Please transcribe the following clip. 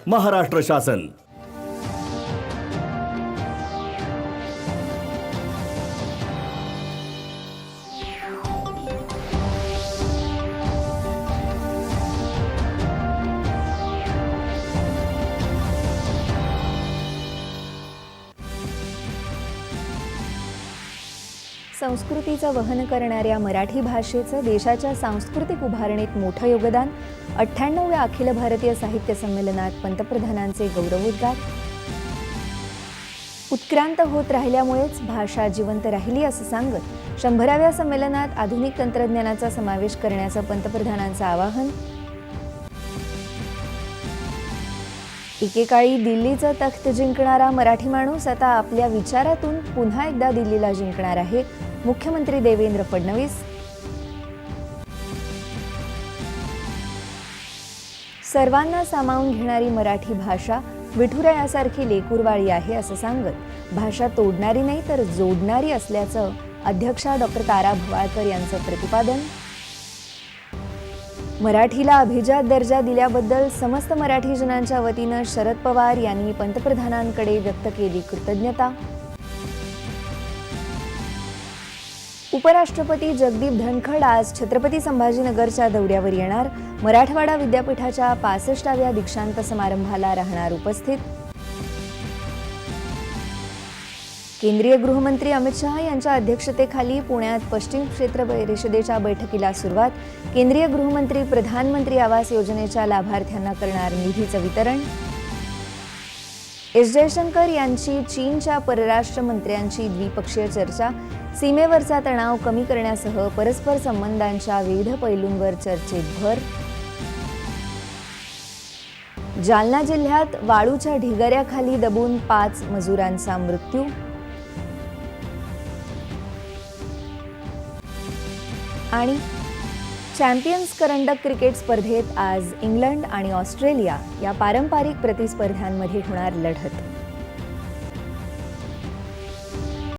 महाराष्ट्र शासन। संस्कृतीचं वहन करणाऱ्या मराठी भाषेचं देशाच्या सांस्कृतिक उभारणीत मोठं योगदान। 98व्या अखिल भारतीय साहित्य संमेलनात पंतप्रधानांचे गौरवोद्गार। उत्क्रांत होत राहिल्यामुळेच भाषा जिवंत राहिली असं सांगत 100व्या संमेलनात आधुनिक तंत्रज्ञानाचा समावेश करण्याचं पंतप्रधानांचं आवाहन। एकेकाळी दिल्लीचं तख्त जिंकणारा मराठी माणूस आता आपल्या विचारातून पुन्हा एकदा दिल्लीला जिंकणार आहे, मुख्यमंत्री देवेंद्र फडणवीस। सर्वांना सामावून घेणारी मराठी भाषा विठुरायासारखी लेकुरवाळी आहे असं सांगत भाषा तोडणारी नाही तर जोडणारी असल्याचं अध्यक्षा डॉक्टर तारा भवाळकर यांचं प्रतिपादन। मराठीला अभिजात दर्जा दिल्याबद्दल समस्त मराठीजनांच्या वतीनं शरद पवार यांनी पंतप्रधानांकडे व्यक्त केली कृतज्ञता। उपराष्ट्रपती जगदीप धनखड आज छत्रपती संभाजीनगरच्या दौऱ्यावर येणार। मराठवाडा विद्यापीठाच्या 65व्या दीक्षांत समारंभाला राहणार उपस्थित। केंद्रीय गृहमंत्री अमित शहा यांच्या अध्यक्षतेखाली पुण्यात पश्चिम क्षेत्र परिषदेच्या बैठकीला सुरुवात। केंद्रीय गृहमंत्री प्रधानमंत्री आवास योजनेच्या लाभार्थ्यांना करणार निधीचं वितरण। एस जयशंकर यांची चीनच्या परराष्ट्र मंत्र्यांची द्विपक्षीय चर्चा। सीमेवरचा तणाव कमी करण्यासह परस्पर संबंधांच्या विविध पैलूंवर चर्चेत भर। जालना जिल्ह्यात वाळूच्या ढिगाऱ्याखाली दबून 5 मजुरांचा मृत्यू। आणि चॅम्पियन्स करंडक क्रिकेट स्पर्धेत आज इंग्लंड आणि ऑस्ट्रेलिया या पारंपरिक प्रतिस्पर्ध्यांमध्ये होणार लढत।